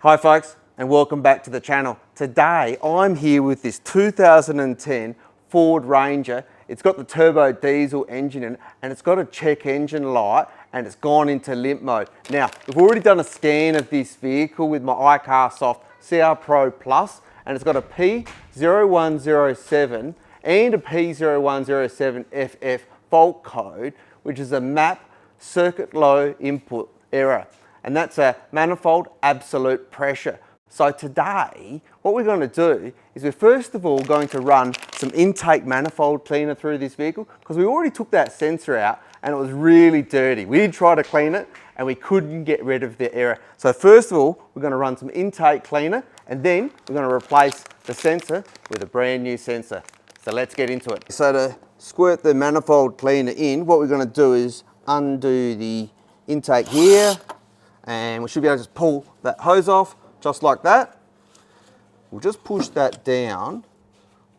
Hi folks, and welcome back to the channel. Today I'm here with this 2010 Ford Ranger. It's got the turbo diesel engine in it, and it's got a check engine light, and it's gone into limp mode. Now, we've already done a scan of this vehicle with my iCarsoft CR Pro Plus, and it's got a P0107 and a P0107 FF fault code, which is a map circuit low input error. And that's a manifold absolute pressure. So today, what we're going to do is we're first of all going to run some intake manifold cleaner through this vehicle, because we already took that sensor out and it was really dirty. We did try to clean it and we couldn't get rid of the error. So first of all, we're going to run some intake cleaner, and then we're going to replace the sensor with a brand new sensor. So let's get into it. So to squirt the manifold cleaner in, what we're going to do is undo the intake here, and we should be able to just pull that hose off just like that. We'll just push that down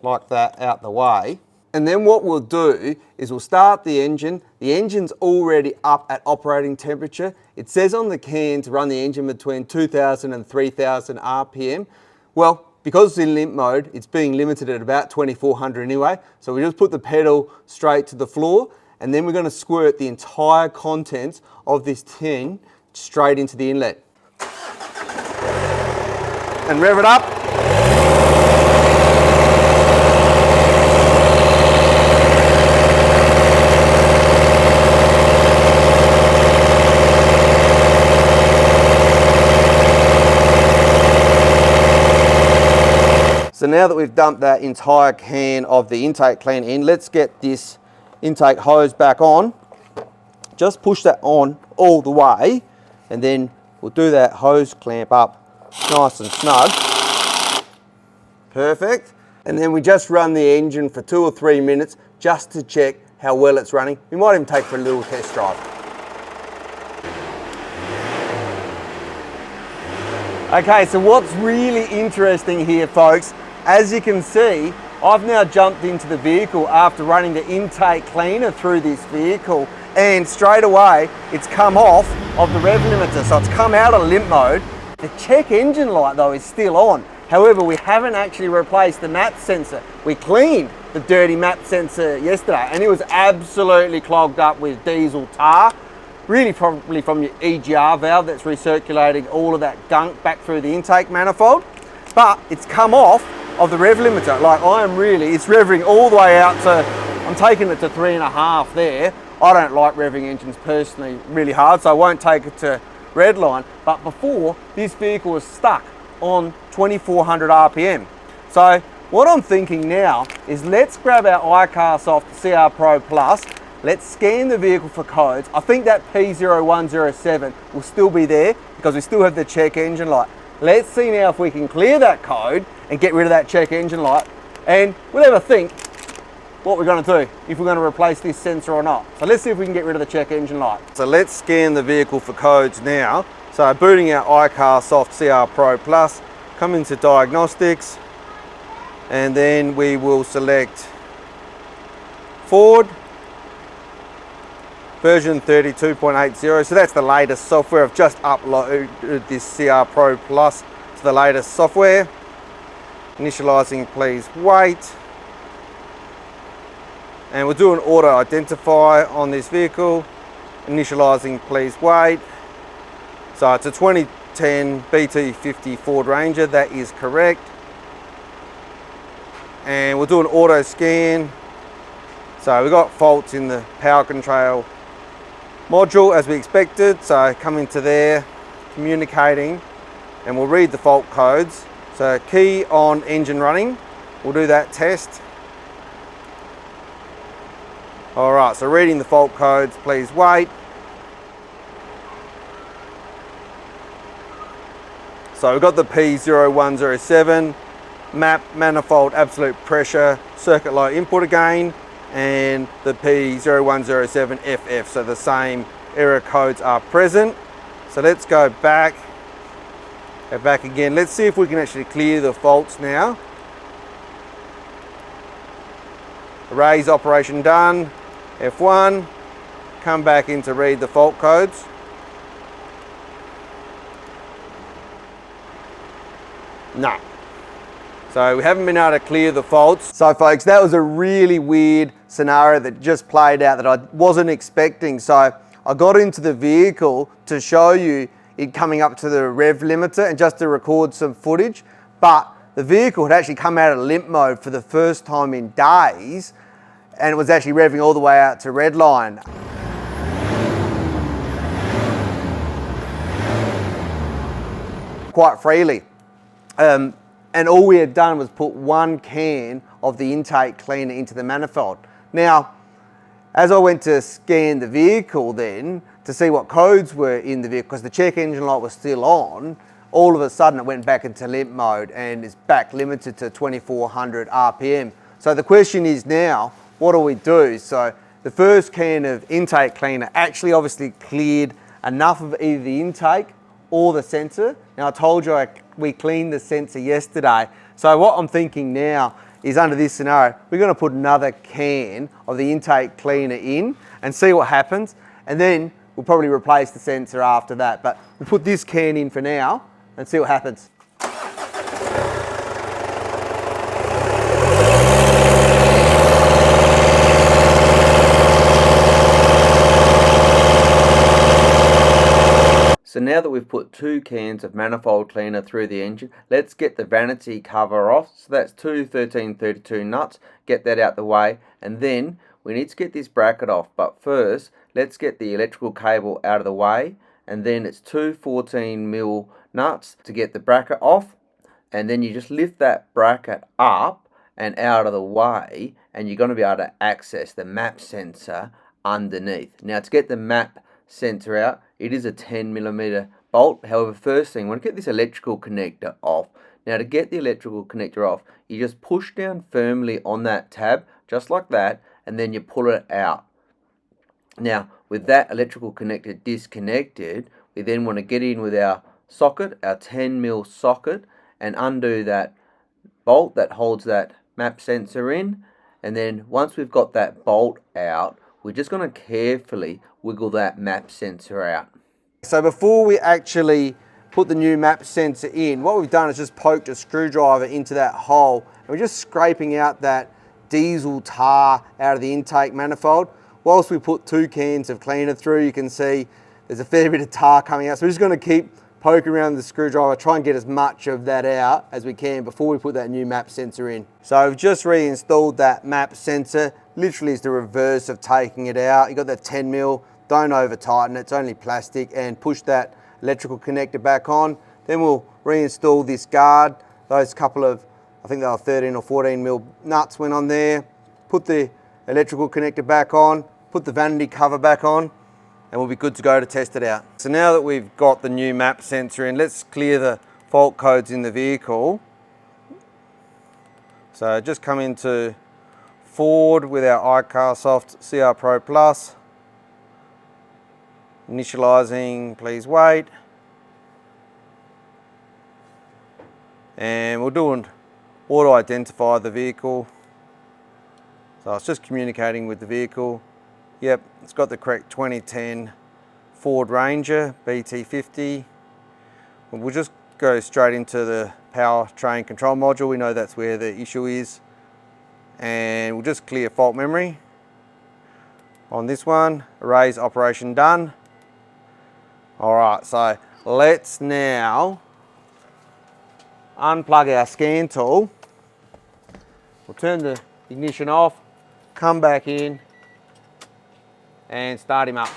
like that out the way, and then what we'll do is we'll start the engine. The engine's already up at operating temperature. It says on the can to run the engine between 2,000 and 3,000 RPM. Well, because it's in limp mode, it's being limited at about 2,400 anyway. So we just put the pedal straight to the floor, and then we're going to squirt the entire contents of this tin straight into the inlet. And rev it up. So now that we've dumped that entire can of the intake cleaner in, let's get this intake hose back on. Just push that on all the way, and then we'll do that hose clamp up nice and snug. Perfect. And then we just run the engine for 2 or 3 minutes just to check how well it's running. We might even take for a little test drive. Okay, so what's really interesting here, folks, as you can see, I've now jumped into the vehicle after running the intake cleaner through this vehicle, and straight away it's come off of the rev limiter, so it's come out of limp mode. The check engine light though is still on. However, we haven't actually replaced the map sensor. We cleaned the dirty map sensor yesterday and it was absolutely clogged up with diesel tar, really probably from your EGR valve that's recirculating all of that gunk back through the intake manifold. But it's come off of the rev limiter. Like, it's revving all the way out to, I'm taking it to 3.5 there. I don't like revving engines personally really hard, so I won't take it to redline. But before, this vehicle was stuck on 2,400 RPM. So what I'm thinking now is let's grab our iCarsoft CR Pro Plus, let's scan the vehicle for codes. I think that P0107 will still be there because we still have the check engine light. Let's see now if we can clear that code and get rid of that check engine light, and we'll have a think what we're going to do, if we're going to replace this sensor or not. So let's see if we can get rid of the check engine light. So let's scan the vehicle for codes now. So booting our iCarsoft CR Pro Plus, come into diagnostics, and then we will select Ford version 32.80. So that's the latest software. I've just uploaded this CR Pro Plus to the latest software. Initializing, please wait. And we'll do an auto identify on this vehicle. Initializing, please wait. So it's a 2010 BT50 Ford Ranger, that is correct. And we'll do an auto scan. So we've got faults in the power control module as we expected. So come into there, communicating, and we'll read the fault codes. So key on engine running, we'll do that test. All right, so reading the fault codes, please wait. So we've got the P0107, map, manifold, absolute pressure, circuit low input again, and the P0107 FF, so the same error codes are present. So let's go back again. Let's see if we can actually clear the faults now. Erase operation done. F1, come back in to read the fault codes. No. So we haven't been able to clear the faults. So folks, that was a really weird scenario that just played out that I wasn't expecting. So I got into the vehicle to show you it coming up to the rev limiter and just to record some footage. But the vehicle had actually come out of limp mode for the first time in days, and it was actually revving all the way out to redline. Quite freely. And all we had done was put one can of the intake cleaner into the manifold. Now, as I went to scan the vehicle then to see what codes were in the vehicle, because the check engine light was still on, all of a sudden it went back into limp mode and is back limited to 2400 RPM. So the question is now, what do we do? So the first can of intake cleaner actually obviously cleared enough of either the intake or the sensor. Now I told you we cleaned the sensor yesterday. So what I'm thinking now is under this scenario, we're going to put another can of the intake cleaner in and see what happens. And then we'll probably replace the sensor after that. But we'll put this can in for now and see what happens. So now that we've put 2 cans of manifold cleaner through the engine, let's get the vanity cover off. So that's 2 1332 nuts, get that out the way, and then we need to get this bracket off. But first, let's get the electrical cable out of the way, and then it's 2 14mm nuts to get the bracket off, and then you just lift that bracket up and out of the way, and you're going to be able to access the map sensor underneath. Now to get the map sensor out, it is a 10mm bolt. However, first thing, we want to get this electrical connector off. Now to get the electrical connector off, you just push down firmly on that tab, just like that, and then you pull it out. Now with that electrical connector disconnected, we then want to get in with our socket, our 10mm socket, and undo that bolt that holds that map sensor in. And then once we've got that bolt out, we're just going to carefully wiggle that map sensor out. So before we actually put the new map sensor in, what we've done is just poked a screwdriver into that hole, and we're just scraping out that diesel tar out of the intake manifold. Whilst we put 2 cans of cleaner through, you can see there's a fair bit of tar coming out. So we're just going to keep poking around the screwdriver, try and get as much of that out as we can before we put that new map sensor in. So I've just reinstalled that map sensor. Literally is the reverse of taking it out. You got that 10mm, don't over tighten it, it's only plastic, and push that electrical connector back on. Then we'll reinstall this guard. Those couple of, I think they were 13 or 14mm nuts went on there. Put the electrical connector back on, put the vanity cover back on, and we'll be good to go to test it out. So now that we've got the new map sensor in, let's clear the fault codes in the vehicle. So just come into Ford with our iCarsoft CR Pro Plus. Initializing, please wait. And we'll do an auto-identify the vehicle. So it's just communicating with the vehicle. Yep, it's got the correct 2010 Ford Ranger BT50. We'll just go straight into the powertrain control module. We know that's where the issue is. And we'll just clear fault memory. On this one, erase operation done. All right, so let's now unplug our scan tool. We'll turn the ignition off, come back in, and start him up.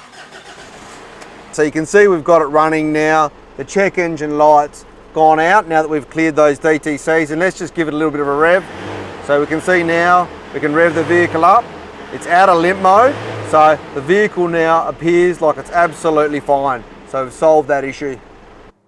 So you can see we've got it running now. The check engine light's gone out now that we've cleared those DTCs, and let's just give it a little bit of a rev. So we can see now we can rev the vehicle up. It's out of limp mode, so the vehicle now appears like it's absolutely fine. So we've solved that issue.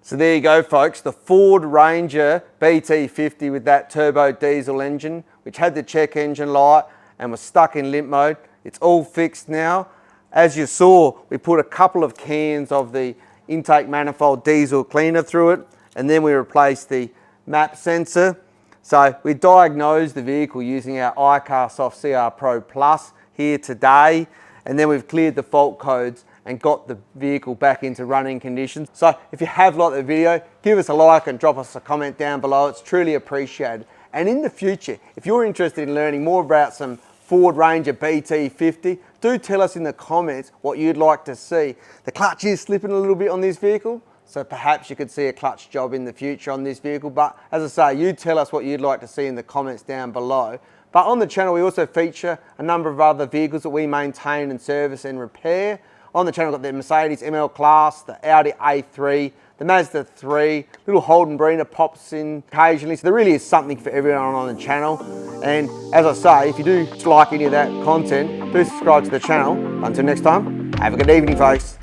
So there you go folks, the Ford Ranger BT50 with that turbo diesel engine, which had the check engine light and was stuck in limp mode. It's all fixed now. As you saw, we put a couple of cans of the intake manifold diesel cleaner through it, and then we replaced the map sensor. So we diagnosed the vehicle using our iCarsoft CR Pro Plus here today, and then we've cleared the fault codes and got the vehicle back into running conditions. So if you have liked the video, give us a like and drop us a comment down below. It's truly appreciated. And in the future, if you're interested in learning more about some Ford Ranger BT50, do tell us in the comments what you'd like to see. The clutch is slipping a little bit on this vehicle, so perhaps you could see a clutch job in the future on this vehicle. But as I say, you tell us what you'd like to see in the comments down below. But on the channel, we also feature a number of other vehicles that we maintain and service and repair. On the channel, we've got the Mercedes ML Class, the Audi A3, the Mazda 3, little Holden Brina pops in occasionally. So there really is something for everyone on the channel. And as I say, if you do like any of that content, do subscribe to the channel. Until next time, have a good evening, folks.